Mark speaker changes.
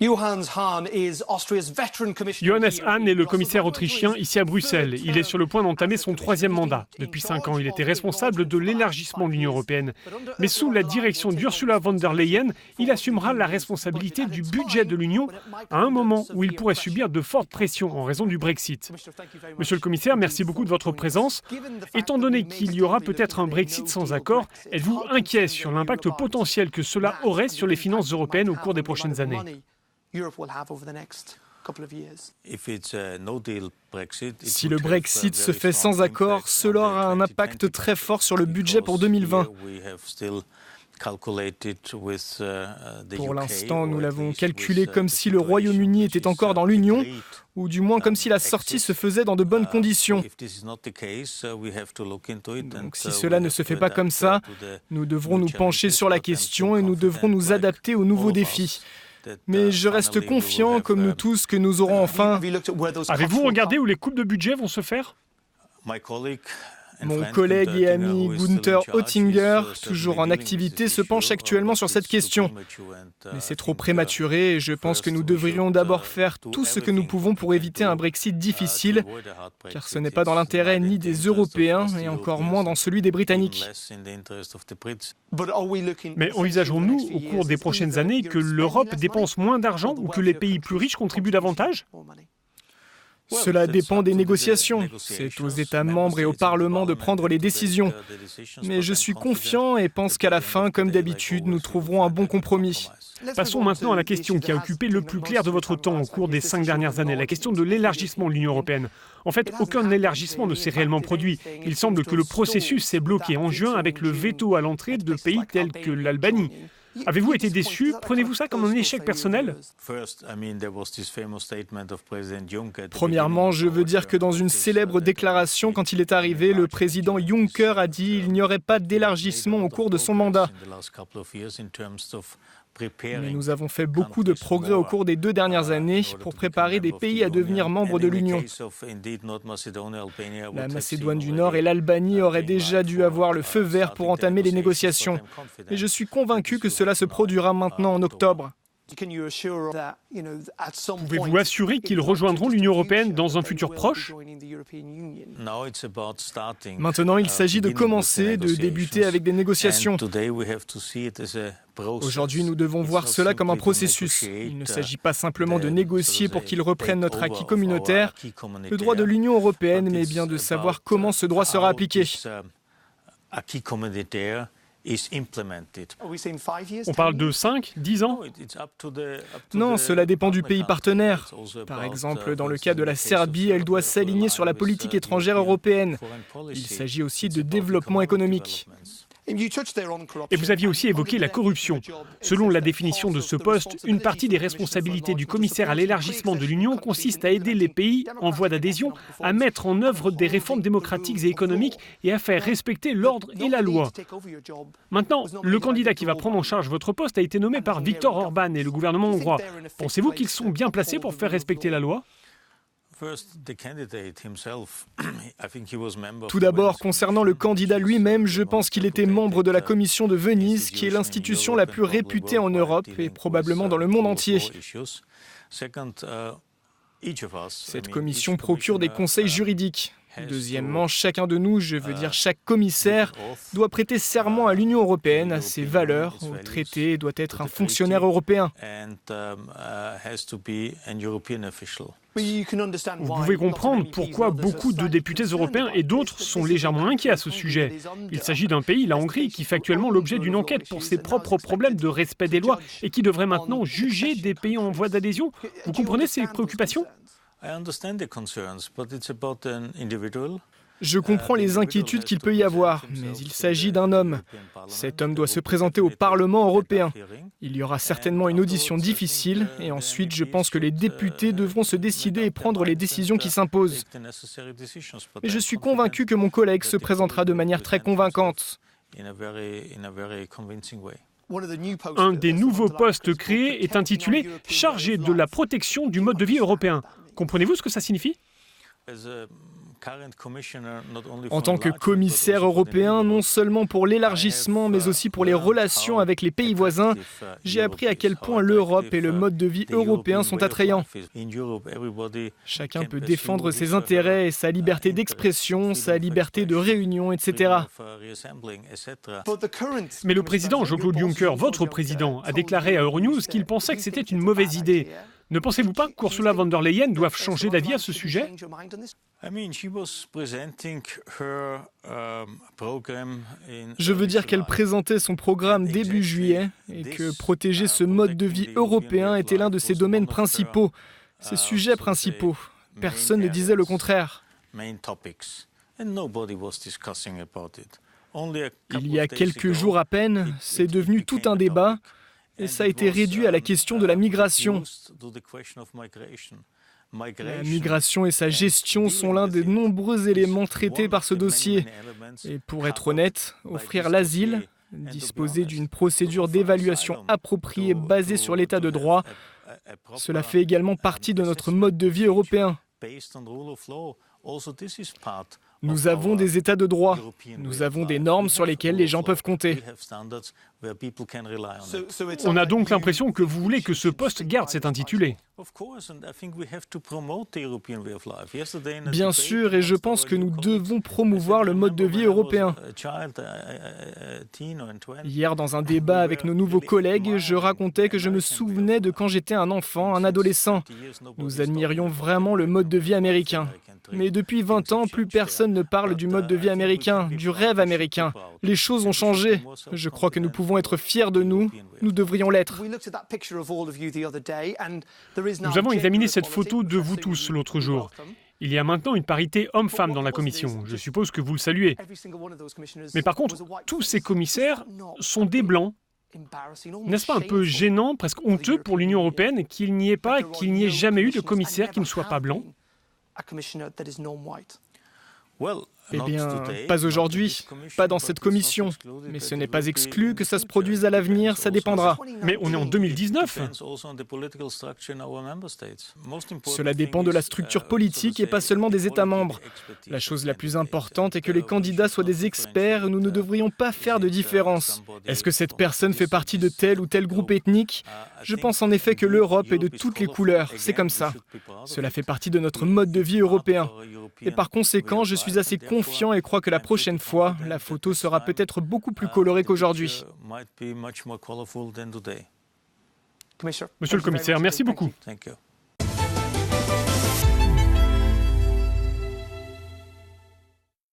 Speaker 1: Johannes Hahn est le commissaire autrichien ici à Bruxelles. Il est sur le point d'entamer son 3e mandat. Depuis 5 ans, il était responsable de l'élargissement de l'Union européenne. Mais sous la direction d'Ursula von der Leyen, il assumera la responsabilité du budget de l'Union à un moment où il pourrait subir de fortes pressions en raison du Brexit. Monsieur le commissaire, merci beaucoup de votre présence. Étant donné qu'il y aura peut-être un Brexit sans accord, êtes-vous inquiet sur l'impact potentiel que cela aurait sur les finances européennes au cours des prochaines années ?
Speaker 2: Si le Brexit se fait sans accord, cela aura un impact très fort sur le budget pour 2020. Pour l'instant, nous l'avons calculé comme si le Royaume-Uni était encore dans l'Union, ou du moins comme si la sortie se faisait dans de bonnes conditions. Donc, si cela ne se fait pas comme ça, nous devrons nous pencher sur la question et nous devrons nous adapter aux nouveaux défis. Mais je reste confiant, comme nous tous, que nous aurons enfin...
Speaker 1: Avez-vous regardé où les coupes de budget vont se faire ?
Speaker 2: Mon collègue et ami Günther Oettinger, toujours en activité, se penche actuellement sur cette question. Mais c'est trop prématuré et je pense que nous devrions d'abord faire tout ce que nous pouvons pour éviter un Brexit difficile, car ce n'est pas dans l'intérêt ni des Européens et encore moins dans celui des Britanniques.
Speaker 1: Mais envisagerons-nous, au cours des prochaines années, que l'Europe dépense moins d'argent ou que les pays plus riches contribuent davantage ?
Speaker 2: Cela dépend des négociations. C'est aux États membres et au Parlement de prendre les décisions. Mais je suis confiant et pense qu'à la fin, comme d'habitude, nous trouverons un bon compromis.
Speaker 1: Passons maintenant à la question qui a occupé le plus clair de votre temps au cours des 5 dernières années, la question de l'élargissement de l'Union européenne. En fait, aucun élargissement ne s'est réellement produit. Il semble que le processus s'est bloqué en juin avec le veto à l'entrée de pays tels que l'Albanie. Avez-vous été déçu ? Prenez-vous ça comme un échec personnel ?
Speaker 2: Premièrement, je veux dire que dans une célèbre déclaration, quand il est arrivé, le président Juncker a dit qu'il n'y aurait pas d'élargissement au cours de son mandat. Mais nous avons fait beaucoup de progrès au cours des 2 dernières années pour préparer des pays à devenir membres de l'Union. La Macédoine du Nord et l'Albanie auraient déjà dû avoir le feu vert pour entamer les négociations. Et je suis convaincu que cela se produira maintenant en octobre.
Speaker 1: Pouvez-vous assurer qu'ils rejoindront l'Union européenne dans un futur proche ?
Speaker 2: Maintenant, il s'agit de commencer, de débuter avec des négociations. Aujourd'hui, nous devons voir cela comme un processus. Il ne s'agit pas simplement de négocier pour qu'ils reprennent notre acquis communautaire, le droit de l'Union européenne, mais bien de savoir comment ce droit sera appliqué.
Speaker 1: On parle de 5, 10 ans ?
Speaker 2: Non, cela dépend du pays partenaire. Par exemple, dans le cas de la Serbie, elle doit s'aligner sur la politique étrangère européenne. Il s'agit aussi de développement économique.
Speaker 1: Et vous aviez aussi évoqué la corruption. Selon la définition de ce poste, une partie des responsabilités du commissaire à l'élargissement de l'Union consiste à aider les pays en voie d'adhésion à mettre en œuvre des réformes démocratiques et économiques et à faire respecter l'ordre et la loi. Maintenant, le candidat qui va prendre en charge votre poste a été nommé par Viktor Orban et le gouvernement hongrois. Pensez-vous qu'ils sont bien placés pour faire respecter la loi ?
Speaker 2: Tout d'abord, concernant le candidat lui-même, je pense qu'il était membre de la Commission de Venise, qui est l'institution la plus réputée en Europe et probablement dans le monde entier. Cette commission procure des conseils juridiques. Deuxièmement, chacun de nous, je veux dire chaque commissaire, doit prêter serment à l'Union européenne, à ses valeurs, au traité, et doit être un fonctionnaire européen.
Speaker 1: Vous pouvez comprendre pourquoi beaucoup de députés européens et d'autres sont légèrement inquiets à ce sujet. Il s'agit d'un pays, la Hongrie, qui fait actuellement l'objet d'une enquête pour ses propres problèmes de respect des lois et qui devrait maintenant juger des pays en voie d'adhésion. Vous comprenez ces préoccupations ?
Speaker 2: Je comprends les inquiétudes qu'il peut y avoir, mais il s'agit d'un homme. Cet homme doit se présenter au Parlement européen. Il y aura certainement une audition difficile, et ensuite je pense que les députés devront se décider et prendre les décisions qui s'imposent. Mais je suis convaincu que mon collègue se présentera de manière très convaincante.
Speaker 1: Un des nouveaux postes créés est intitulé « Chargé de la protection du mode de vie européen ». Comprenez-vous ce que ça signifie ?
Speaker 2: En tant que commissaire européen, non seulement pour l'élargissement, mais aussi pour les relations avec les pays voisins, j'ai appris à quel point l'Europe et le mode de vie européen sont attrayants. Chacun peut défendre ses intérêts et sa liberté d'expression, sa liberté de réunion, etc.
Speaker 1: Mais le président Jean-Claude Juncker, votre président, a déclaré à Euronews qu'il pensait que c'était une mauvaise idée. Ne pensez-vous pas qu'Ursula von der Leyen doive changer d'avis à ce sujet ?
Speaker 2: Je veux dire qu'elle présentait son programme début juillet et que protéger ce mode de vie européen était l'un de ses domaines principaux, ses sujets principaux. Personne ne disait le contraire. Il y a quelques jours à peine, c'est devenu tout un débat et ça a été réduit à la question de la migration. La migration et sa gestion sont l'un des nombreux éléments traités par ce dossier. Et pour être honnête, offrir l'asile, disposer d'une procédure d'évaluation appropriée basée sur l'état de droit, cela fait également partie de notre mode de vie européen. Nous avons des états de droit. Nous avons des normes sur lesquelles les gens peuvent compter.
Speaker 1: On a donc l'impression que vous voulez que ce poste garde cet intitulé.
Speaker 2: Bien sûr, et je pense que nous devons promouvoir le mode de vie européen. Hier, dans un débat avec nos nouveaux collègues, je racontais que je me souvenais de quand j'étais un enfant, un adolescent. Nous admirions vraiment le mode de vie américain. Mais depuis 20 ans, plus personne ne parle du mode de vie américain, du rêve américain. Les choses ont changé. Je crois que nous pouvons être fiers de nous. Nous devrions l'être.
Speaker 1: Nous avons examiné cette photo de vous tous l'autre jour. Il y a maintenant une parité homme-femme dans la commission. Je suppose que vous le saluez. Mais par contre, tous ces commissaires sont des blancs. N'est-ce pas un peu gênant, presque honteux pour l'Union européenne qu'il n'y ait jamais eu de commissaire qui ne soit pas blanc ?
Speaker 2: Eh bien, pas aujourd'hui, pas dans cette commission. Mais ce n'est pas exclu que ça se produise à l'avenir, ça dépendra.
Speaker 1: Mais on est en 2019.
Speaker 2: Cela dépend de la structure politique et pas seulement des États membres. La chose la plus importante est que les candidats soient des experts et nous ne devrions pas faire de différence. Est-ce que cette personne fait partie de tel ou tel groupe ethnique ? Je pense en effet que l'Europe est de toutes les couleurs, c'est comme ça. Cela fait partie de notre mode de vie européen. Et par conséquent, je suis assez confiant et crois que la prochaine fois, la photo sera peut-être beaucoup plus colorée qu'aujourd'hui.
Speaker 1: Monsieur le commissaire, merci beaucoup.